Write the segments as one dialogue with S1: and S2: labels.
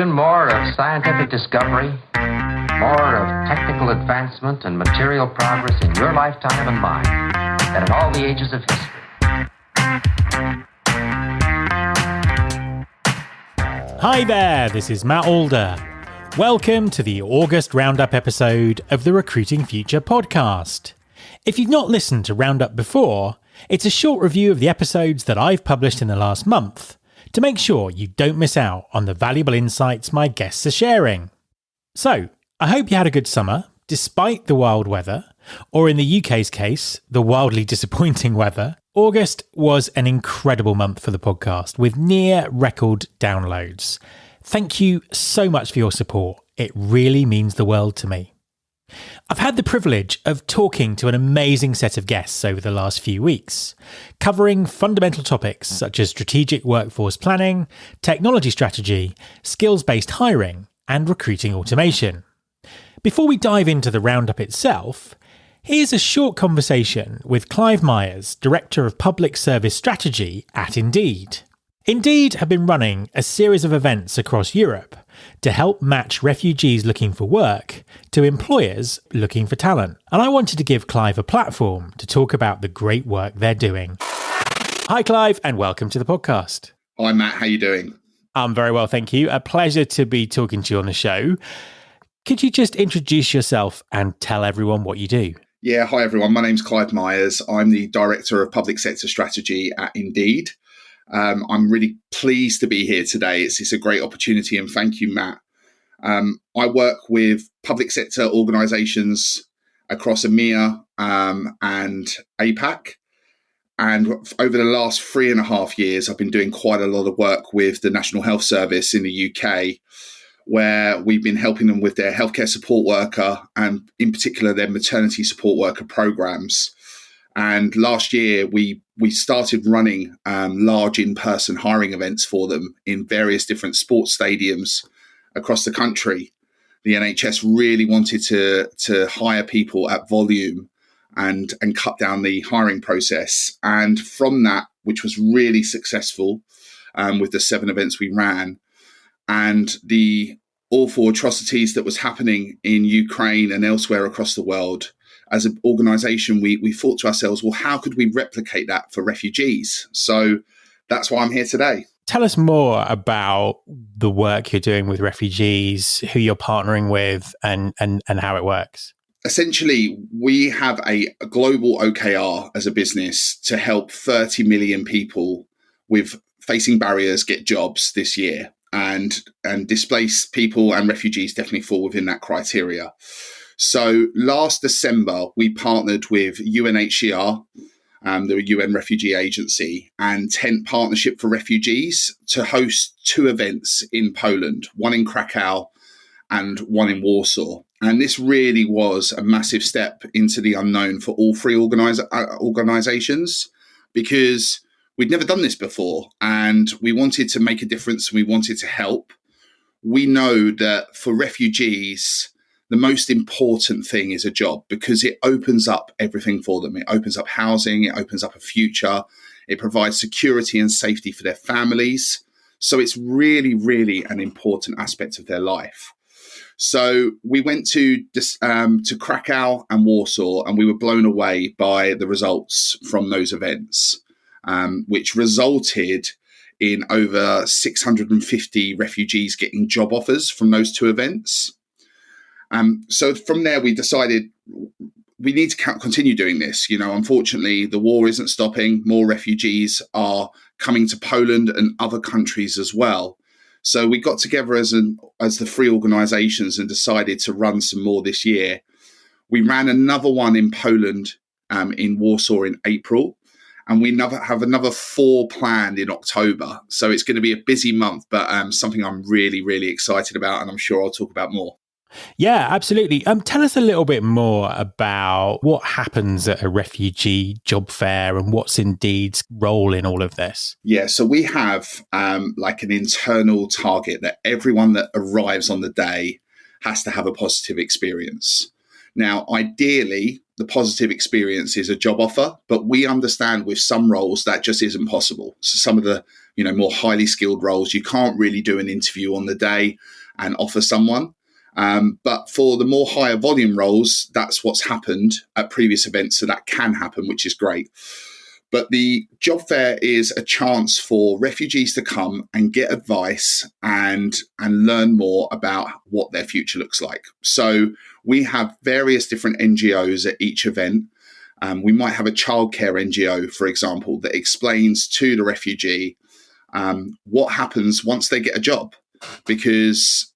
S1: been more of scientific discovery, more of technical advancement and material progress in your lifetime and mine than in all the ages of history.
S2: Hi there, this is Matt Alder. Welcome to the August Roundup episode of the Recruiting Future podcast. If you've not listened to Roundup before, it's a short review of the episodes that I've published in the last month to make sure you don't miss out on the valuable insights my guests are sharing. So, I hope you had a good summer, despite the wild weather, or in the UK's case, the wildly disappointing weather. August was an incredible month for the podcast, with near record downloads. Thank you so much for your support. It really means the world to me. I've had the privilege of talking to an amazing set of guests over the last few weeks, covering fundamental topics such as strategic workforce planning, technology strategy, skills-based hiring, and recruiting automation. Before we dive into the roundup itself, here's a short conversation with Clive Meyers, Director of Public Service Strategy at Indeed. Indeed have been running a series of events across Europe to help match refugees looking for work to employers looking for talent. And I wanted to give Clive a platform to talk about the great work they're doing. Hi, Clive, and welcome to the podcast.
S3: Hi, Matt. How you doing?
S2: I'm very well, thank you. A pleasure to be talking to you on the show. Could you just introduce yourself and tell everyone what you do?
S3: Yeah, hi, everyone. My name's Clive Meyers. I'm the Director of Public Sector Strategy at Indeed. I'm really pleased to be here today. It's a great opportunity, and thank you, Matt. I work with public sector organisations across EMEA and APAC. And over the last 3.5 years, I've been doing quite a lot of work with the National Health Service in the UK, where we've been helping them with their healthcare support worker and in particular their maternity support worker programs. And last year, we started running large in-person hiring events for them in various different sports stadiums across the country. The NHS really wanted to hire people at volume and cut down the hiring process. And from that, which was really successful with the 7 events we ran, and the awful atrocities that was happening in Ukraine and elsewhere across the world, as an organisation, we thought to ourselves, well, how could we replicate that for refugees? So that's why I'm here today.
S2: Tell us more about the work you're doing with refugees, who you're partnering with, and how it works.
S3: Essentially, we have a global OKR as a business to help 30 million people with facing barriers get jobs this year. And displaced people and refugees definitely fall within that criteria. So last December, we partnered with UNHCR, the UN Refugee Agency, and Tent Partnership for Refugees to host 2 events in Poland, one in Krakow and one in Warsaw. And this really was a massive step into the unknown for all 3 organisations, because we'd never done this before, and we wanted to make a difference and we wanted to help. We know that for refugees, the most important thing is a job, because it opens up everything for them. It opens up housing, it opens up a future, it provides security and safety for their families. So it's really, really an important aspect of their life. So we went to Krakow and Warsaw, and we were blown away by the results from those events, which resulted in over 650 refugees getting job offers from those 2 events. So from there, we decided we need to continue doing this. You know, unfortunately, the war isn't stopping. More refugees are coming to Poland and other countries as well. So we got together as the 3 organisations and decided to run some more this year. We ran another one in Poland in Warsaw in April. And we have another 4 planned in October. So it's going to be a busy month, but something I'm really, really excited about. And I'm sure I'll talk about more.
S2: Yeah, absolutely. Tell us a little bit more about what happens at a refugee job fair and what's Indeed's role in all of this.
S3: Yeah, so we have like an internal target that everyone that arrives on the day has to have a positive experience. Now, ideally, the positive experience is a job offer, but we understand with some roles that just isn't possible. So some of the, more highly skilled roles, you can't really do an interview on the day and offer someone. But for the more higher volume roles, that's what's happened at previous events. So that can happen, which is great. But the job fair is a chance for refugees to come and get advice and learn more about what their future looks like. So we have various different NGOs at each event. We might have a childcare NGO, for example, that explains to the refugee what happens once they get a job, because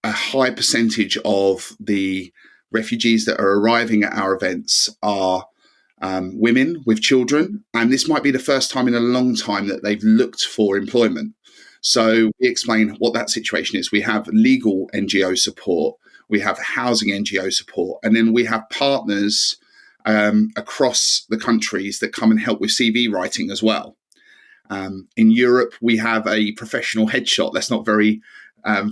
S3: a high percentage of the refugees that are arriving at our events are women with children, and this might be the first time in a long time that they've looked for employment. So we explain what that situation is. We have legal NGO support, we have housing NGO support, and then we have partners across the countries that come and help with CV writing as well. In Europe, we have a professional headshot. That's not very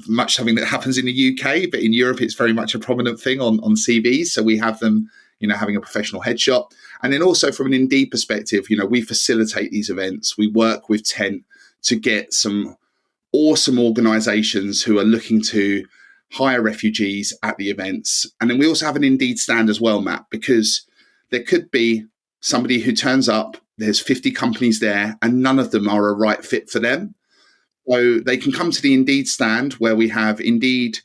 S3: much something that happens in the UK, but in Europe, it's very much a prominent thing on CVs. So we have them, having a professional headshot. And then also from an Indeed perspective, we facilitate these events. We work with Tent to get some awesome organizations who are looking to hire refugees at the events. And then we also have an Indeed stand as well, Matt, because there could be somebody who turns up, there's 50 companies there, and none of them are a right fit for them. So they can come to the Indeed stand where we have Indeed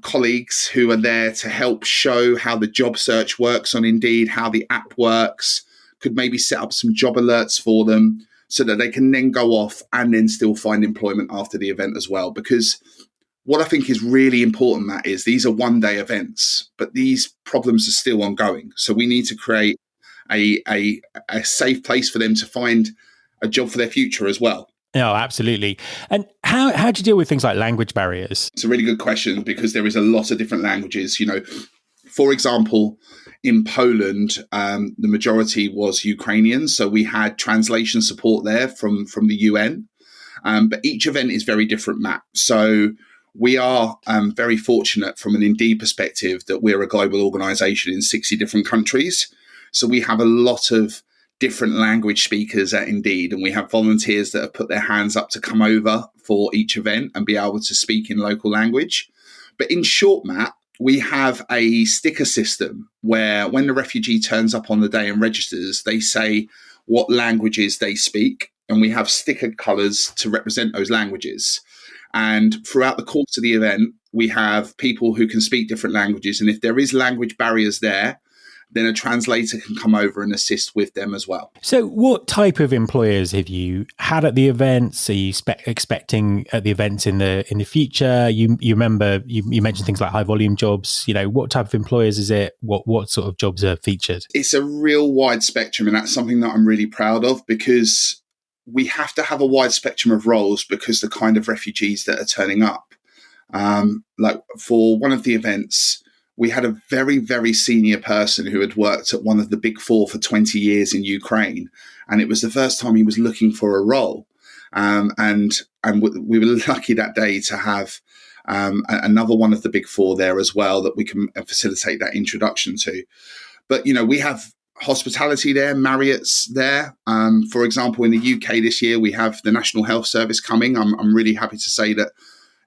S3: colleagues who are there to help show how the job search works on Indeed, how the app works, could maybe set up some job alerts for them so that they can then go off and then still find employment after the event as well. Because what I think is really important, Matt, is these are one-day events, but these problems are still ongoing. So we need to create a safe place for them to find a job for their future as well.
S2: Oh, absolutely. And how do you deal with things like language barriers?
S3: It's a really good question, because there is a lot of different languages. For example, in Poland, the majority was Ukrainian. So we had translation support there from the UN. But each event is very different, Matt. So we are very fortunate from an Indeed perspective that we're a global organization in 60 different countries. So we have a lot of different language speakers at Indeed, and we have volunteers that have put their hands up to come over for each event and be able to speak in local language. But in short, Matt, we have a sticker system where when the refugee turns up on the day and registers, they say what languages they speak, and we have sticker colours to represent those languages. And throughout the course of the event, we have people who can speak different languages, and if there is language barriers there, then a translator can come over and assist with them as well.
S2: So what type of employers have you had at the events? Are you expecting at the events in the future? You remember, you mentioned things like high volume jobs. What type of employers is it? What sort of jobs are featured?
S3: It's a real wide spectrum, and that's something that I'm really proud of, because we have to have a wide spectrum of roles because the kind of refugees that are turning up. Like for one of the events, we had a very, very senior person who had worked at one of the big four for 20 years in Ukraine. And it was the first time he was looking for a role. And we were lucky that day to have another one of the big four there as well that we can facilitate that introduction to. But, we have hospitality there, Marriott's there. For example, in the UK this year, we have the National Health Service coming. I'm really happy to say that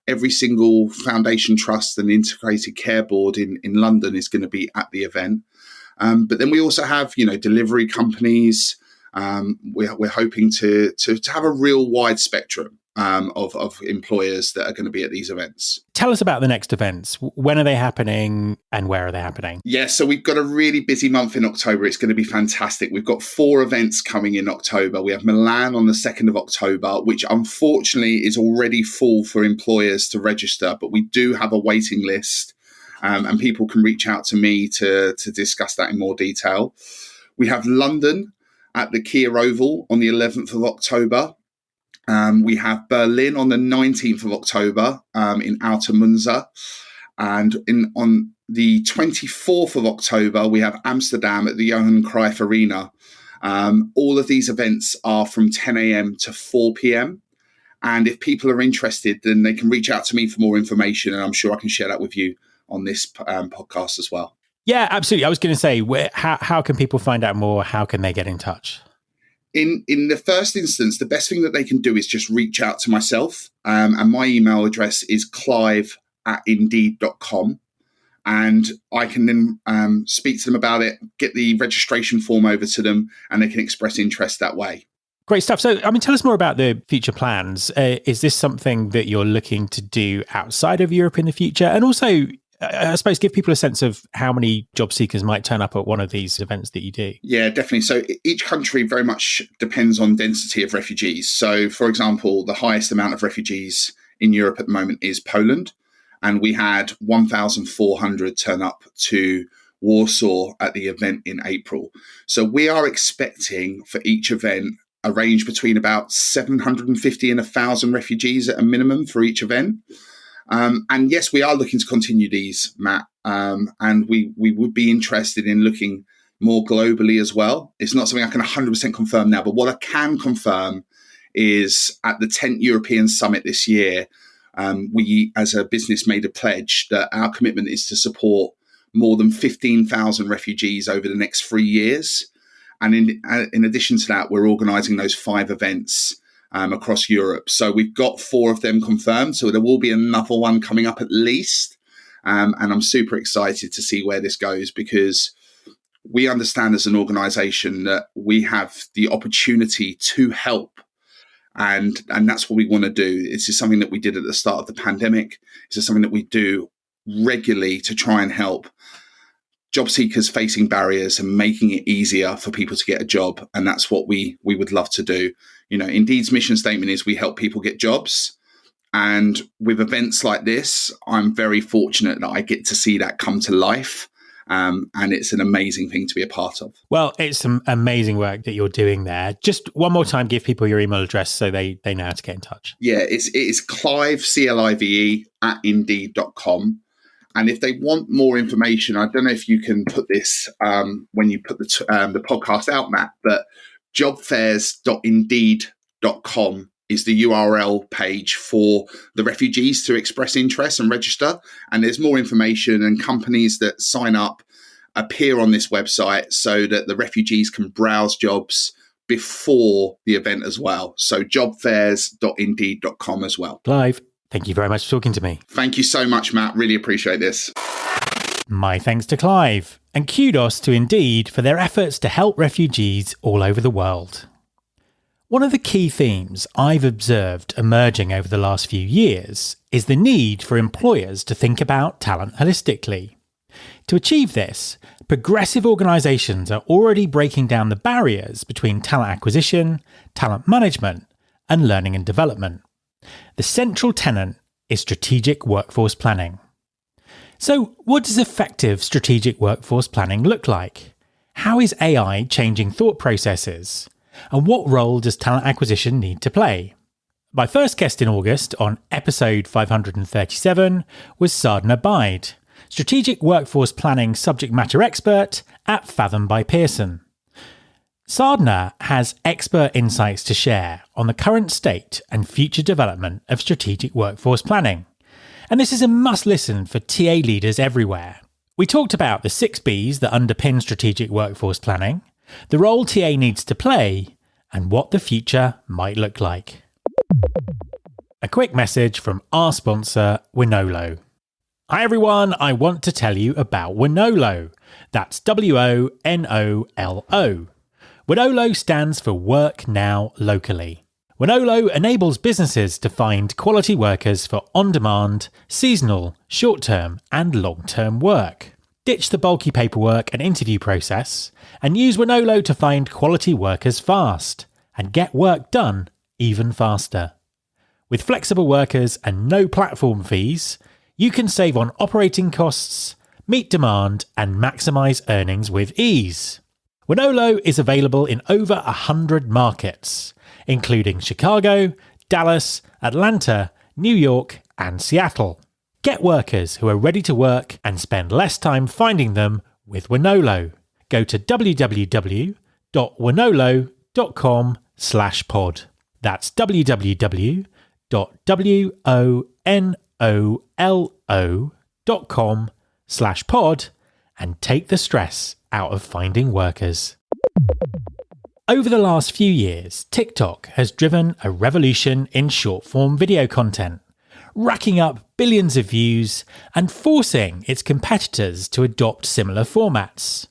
S3: every single foundation trust and integrated care board in London is going to be at the event. But then we also have, delivery companies. We're hoping to have a real wide spectrum of employers that are going to be at these events.
S2: Tell us about the next events. When are they happening and where are they happening?
S3: Yeah, so we've got a really busy month in October. It's going to be fantastic. We've got 4 events coming in October. We have Milan on the 2nd of October, which unfortunately is already full for employers to register, but we do have a waiting list and people can reach out to me to discuss that in more detail. We have London at the Kia Oval on the 11th of October. We have Berlin on the 19th of October in Outer Munza. And on the 24th of October, we have Amsterdam at the Johan Cruyff Arena. All of these events are from 10 a.m. to 4 p.m. And if people are interested, then they can reach out to me for more information. And I'm sure I can share that with you on this podcast as well.
S2: Yeah, absolutely. I was going to say, how can people find out more? How can they get in touch?
S3: In the first instance, the best thing that they can do is just reach out to myself. And my email address is clive@indeed.com. And I can then speak to them about it, get the registration form over to them, and they can express interest that way.
S2: Great stuff. So, tell us more about the future plans. Is this something that you're looking to do outside of Europe in the future? And also, I suppose, give people a sense of how many job seekers might turn up at one of these events that you do.
S3: Yeah, definitely. So each country very much depends on density of refugees. So, for example, the highest amount of refugees in Europe at the moment is Poland. And we had 1,400 turn up to Warsaw at the event in April. So we are expecting for each event a range between about 750 and 1,000 refugees at a minimum for each event. And yes, we are looking to continue these, Matt. And we would be interested in looking more globally as well. It's not something I can 100% confirm now, but what I can confirm is at the 10th European Summit this year, we as a business made a pledge that our commitment is to support more than 15,000 refugees over the next 3 years. And in addition to that, we're organising those 5 events across Europe. So we've got 4 of them confirmed. So there will be another one coming up at least. And I'm super excited to see where this goes, because we understand as an organisation that we have the opportunity to help. And that's what we want to do. This is something that we did at the start of the pandemic. This is something that we do regularly to try and help job seekers facing barriers and making it easier for people to get a job. And that's what we would love to do. You know, Indeed's mission statement is we help people get jobs. And with events like this, I'm very fortunate that I get to see that come to life. And it's an amazing thing to be a part of.
S2: Well, it's some amazing work that you're doing there. Just one more time, give people your email address so they know how to get in touch.
S3: Yeah, it is Clive, CLIVE, @indeed.com. And if they want more information, I don't know if you can put this when you put the podcast out, Matt, but jobfairs.indeed.com is the URL page for the refugees to express interest and register. And there's more information, and companies that sign up appear on this website so that the refugees can browse jobs before the event as well. So jobfairs.indeed.com as well.
S2: Clive, thank you very much for talking to me.
S3: Thank you so much, Matt. Really appreciate this.
S2: My thanks to Clive, and kudos to Indeed for their efforts to help refugees all over the world. One of the key themes I've observed emerging over the last few years is the need for employers to think about talent holistically. To achieve this, progressive organisations are already breaking down the barriers between talent acquisition, talent management, and learning and development. The central tenet is strategic workforce planning. So, what does effective strategic workforce planning look like? How is AI changing thought processes? And what role does talent acquisition need to play? My first guest in August on episode 537 was Sadhna Baid, strategic workforce planning subject matter expert at Fathom by Pearson. Sadhna has expert insights to share on the current state and future development of strategic workforce planning. And this is a must listen for TA leaders everywhere. We talked about the 6 Bs that underpin strategic workforce planning, the role TA needs to play, and what the future might look like. A quick message from our sponsor, Wonolo. Hi everyone, I want to tell you about Wonolo. That's Wonolo. Wonolo stands for Work Now Locally. Wonolo enables businesses to find quality workers for on-demand, seasonal, short-term and long-term work. Ditch the bulky paperwork and interview process and use Wonolo to find quality workers fast and get work done even faster. With flexible workers and no platform fees, you can save on operating costs, meet demand and maximise earnings with ease. Wonolo is available in over 100 markets, including Chicago, Dallas, Atlanta, New York and Seattle. Get workers who are ready to work and spend less time finding them with Wonolo. Go to www.wonolo.com/pod. That's www.wonolo.com/pod and take the stress out of finding workers. Over the last few years, TikTok has driven a revolution in short-form video content, racking up billions of views and forcing its competitors to adopt similar formats.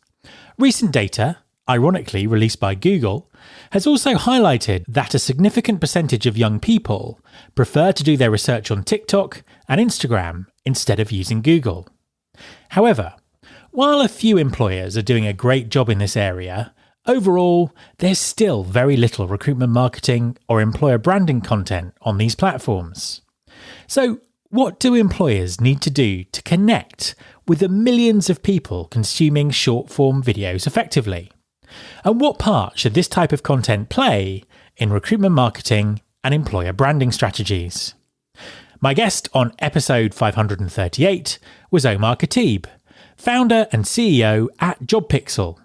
S2: Recent data, ironically released by Google, has also highlighted that a significant percentage of young people prefer to do their research on TikTok and Instagram instead of using Google. However, while a few employers are doing a great job in this area, overall, there's still very little recruitment marketing or employer branding content on these platforms. So, what do employers need to do to connect with the millions of people consuming short-form videos effectively? And what part should this type of content play in recruitment marketing and employer branding strategies? My guest on episode 538 was Omar Khatib, founder and CEO at JobPixel.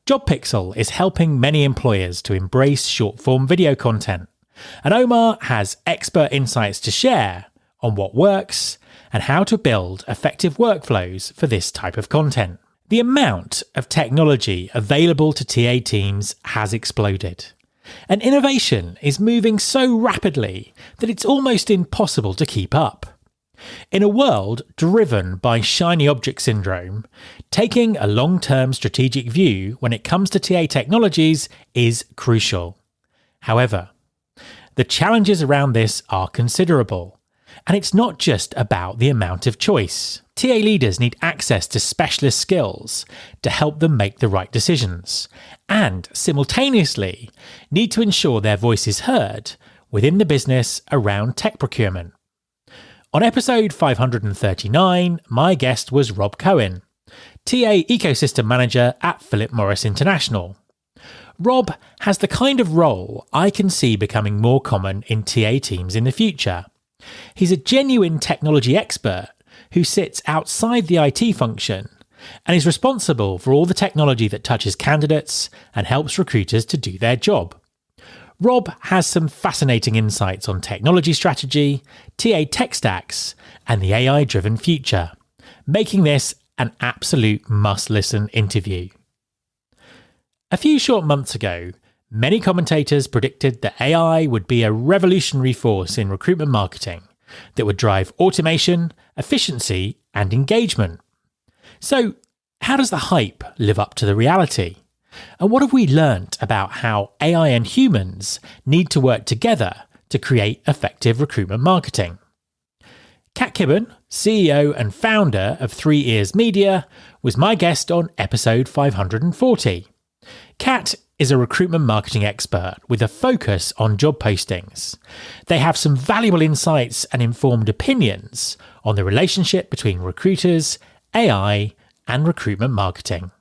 S2: JobPixel is helping many employers to embrace short-form video content, and Omar has expert insights to share on what works and how to build effective workflows for this type of content. The amount of technology available to TA teams has exploded, and innovation is moving so rapidly that it's almost impossible to keep up. In a world driven by shiny object syndrome, taking a long-term strategic view when it comes to TA technologies is crucial. However, the challenges around this are considerable, and it's not just about the amount of choice. TA leaders need access to specialist skills to help them make the right decisions, and simultaneously need to ensure their voice is heard within the business around tech procurement. On episode 539, my guest was Rob Cohen, TA Ecosystem Manager at Philip Morris International. Rob has the kind of role I can see becoming more common in TA teams in the future. He's a genuine technology expert who sits outside the IT function and is responsible for all the technology that touches candidates and helps recruiters to do their job. Rob has some fascinating insights on technology strategy, TA tech stacks, and the AI-driven future, making this an absolute must-listen interview. A few short months ago, many commentators predicted that AI would be a revolutionary force in recruitment marketing that would drive automation, efficiency, and engagement. So, how does the hype live up to the reality? And what have we learnt about how AI and humans need to work together to create effective recruitment marketing? Kat Kibben, CEO and founder of 3 Ears Media, was my guest on episode 540. Kat is a recruitment marketing expert with a focus on job postings. They have some valuable insights and informed opinions on the relationship between recruiters, AI, and recruitment marketing.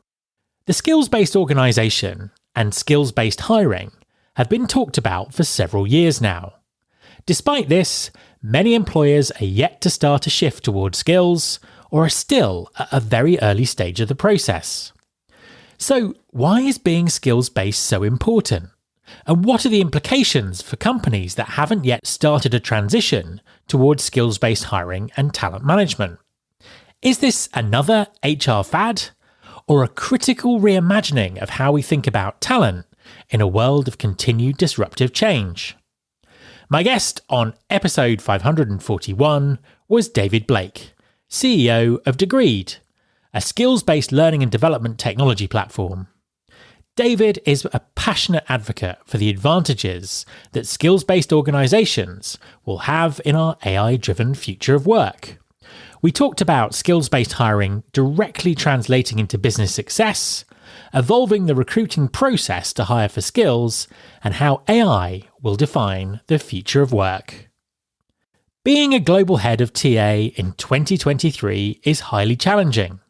S2: The skills-based organisation and skills-based hiring have been talked about for several years now. Despite this, many employers are yet to start a shift towards skills or are still at a very early stage of the process. So, why is being skills-based so important? And what are the implications for companies that haven't yet started a transition towards skills-based hiring and talent management? Is this another HR fad, or a critical reimagining of how we think about talent in a world of continued disruptive change? My guest on episode 541 was David Blake, CEO of Degreed, a skills-based learning and development technology platform. David is a passionate advocate for the advantages that skills-based organisations will have in our AI-driven future of work. We talked about skills-based hiring directly translating into business success, evolving the recruiting process to hire for skills, and how AI will define the future of work. Being a global head of TA in 2023 is highly challenging.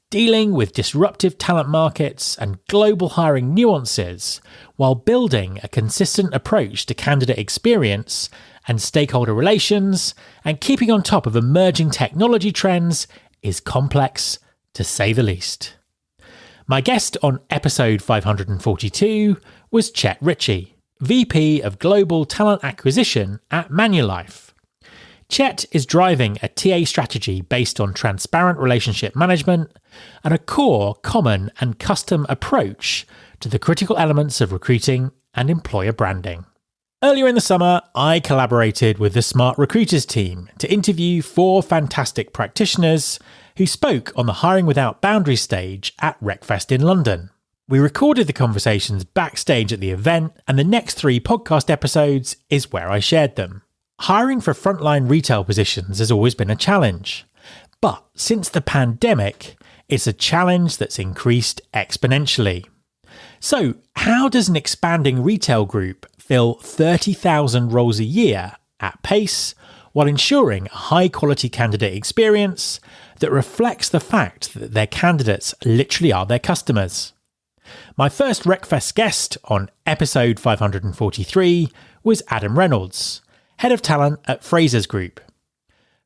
S2: Dealing with disruptive talent markets and global hiring nuances while building a consistent approach to candidate experience and stakeholder relations and keeping on top of emerging technology trends is complex, to say the least. My guest on episode 542 was Chet Ritchie, VP of Global Talent Acquisition at Manulife. Chet is driving a TA strategy based on transparent relationship management and a core, common and custom approach to the critical elements of recruiting and employer branding. Earlier in the summer, I collaborated with the Smart Recruiters team to interview 4 fantastic practitioners who spoke on the Hiring Without Boundaries stage at Recfest in London. We recorded the conversations backstage at the event, and the next 3 podcast episodes is where I shared them. Hiring for frontline retail positions has always been a challenge, but since the pandemic, it's a challenge that's increased exponentially. So, how does an expanding retail group fill 30,000 roles a year at pace while ensuring a high-quality candidate experience that reflects the fact that their candidates literally are their customers? My first Recfest guest on episode 543 was Adam Reynolds, Head of Talent at Frasers Group.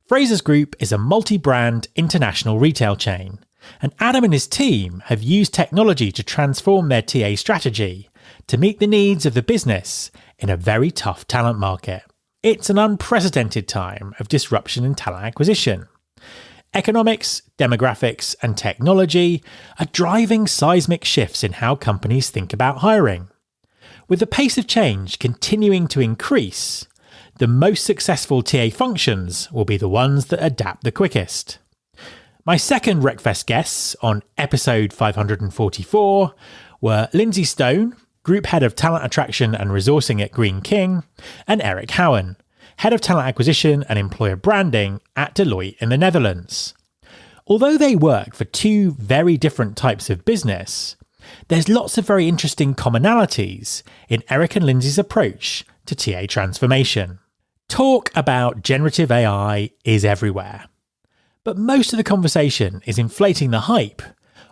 S2: Frasers Group is a multi-brand international retail chain, and Adam and his team have used technology to transform their TA strategy to meet the needs of the business in a very tough talent market. It's an unprecedented time of disruption in talent acquisition. Economics, demographics, and technology are driving seismic shifts in how companies think about hiring. With the pace of change continuing to increase, the most successful TA functions will be the ones that adapt the quickest. My second Recfest guests on episode 544 were Lindsay Stone, Group Head of Talent Attraction and Resourcing at Green King, and Eric Howen, Head of Talent Acquisition and Employer Branding at Deloitte in the Netherlands. Although they work for 2 very different types of business, there's lots of very interesting commonalities in Eric and Lindsay's approach to TA transformation. Talk about generative AI is everywhere, but most of the conversation is inflating the hype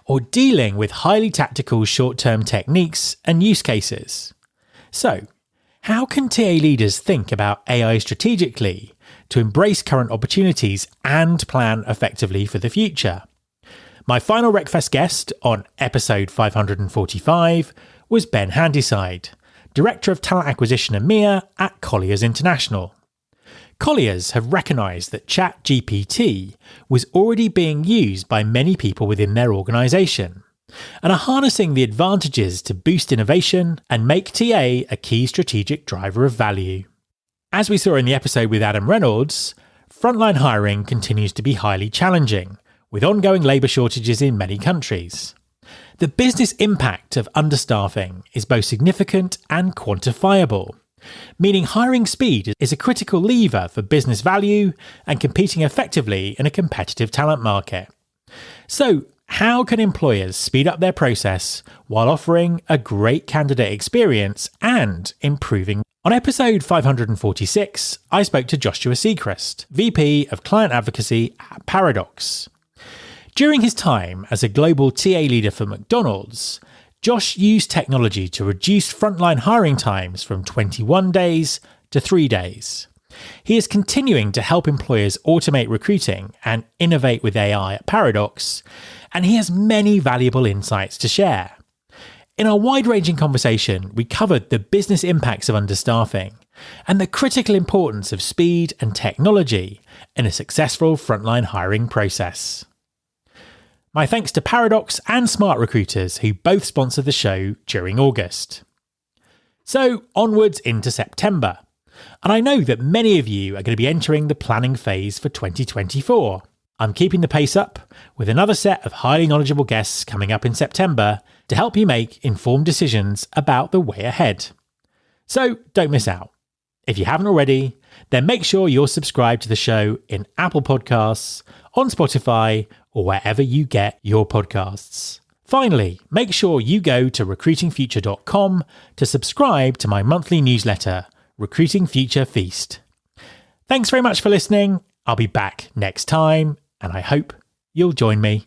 S2: or dealing with highly tactical short-term techniques and use cases. So, how can TA leaders think about AI strategically to embrace current opportunities and plan effectively for the future? My final Recfest guest on episode 545 was Ben Handyside, Director of Talent Acquisition EMEA at Colliers International. Colliers have recognised that ChatGPT was already being used by many people within their organisation and are harnessing the advantages to boost innovation and make TA a key strategic driver of value. As we saw in the episode with Adam Reynolds, frontline hiring continues to be highly challenging, with ongoing labour shortages in many countries. The business impact of understaffing is both significant and quantifiable, meaning hiring speed is a critical lever for business value and competing effectively in a competitive talent market. So, how can employers speed up their process while offering a great candidate experience and improving? On episode 546, I spoke to Joshua Sechrist, VP of Client Advocacy at Paradox. During his time as a global TA leader for McDonald's, Josh used technology to reduce frontline hiring times from 21 days to 3 days. He is continuing to help employers automate recruiting and innovate with AI at Paradox, and he has many valuable insights to share. In our wide-ranging conversation, we covered the business impacts of understaffing and the critical importance of speed and technology in a successful frontline hiring process. My thanks to Paradox and Smart Recruiters, who both sponsored the show during August. So, onwards into September. And I know that many of you are going to be entering the planning phase for 2024. I'm keeping the pace up with another set of highly knowledgeable guests coming up in September to help you make informed decisions about the way ahead. So, don't miss out. If you haven't already, then make sure you're subscribed to the show in Apple Podcasts, on Spotify, or wherever you get your podcasts. Finally, make sure you go to recruitingfuture.com to subscribe to my monthly newsletter, Recruiting Future Feast. Thanks very much for listening. I'll be back next time, and I hope you'll join me.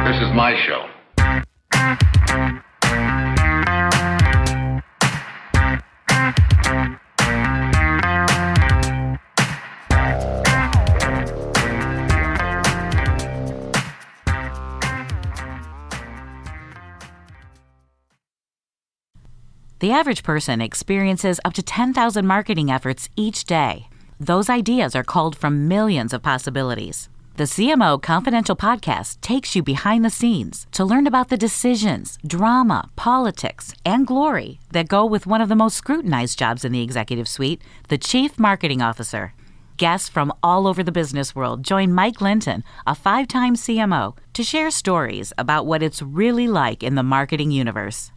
S1: This is my show.
S4: The average person experiences up to 10,000 marketing efforts each day. Those ideas are culled from millions of possibilities. The CMO Confidential podcast takes you behind the scenes to learn about the decisions, drama, politics, and glory that go with one of the most scrutinized jobs in the executive suite, the Chief Marketing Officer. Guests from all over the business world join Mike Linton, a 5-time CMO, to share stories about what it's really like in the marketing universe.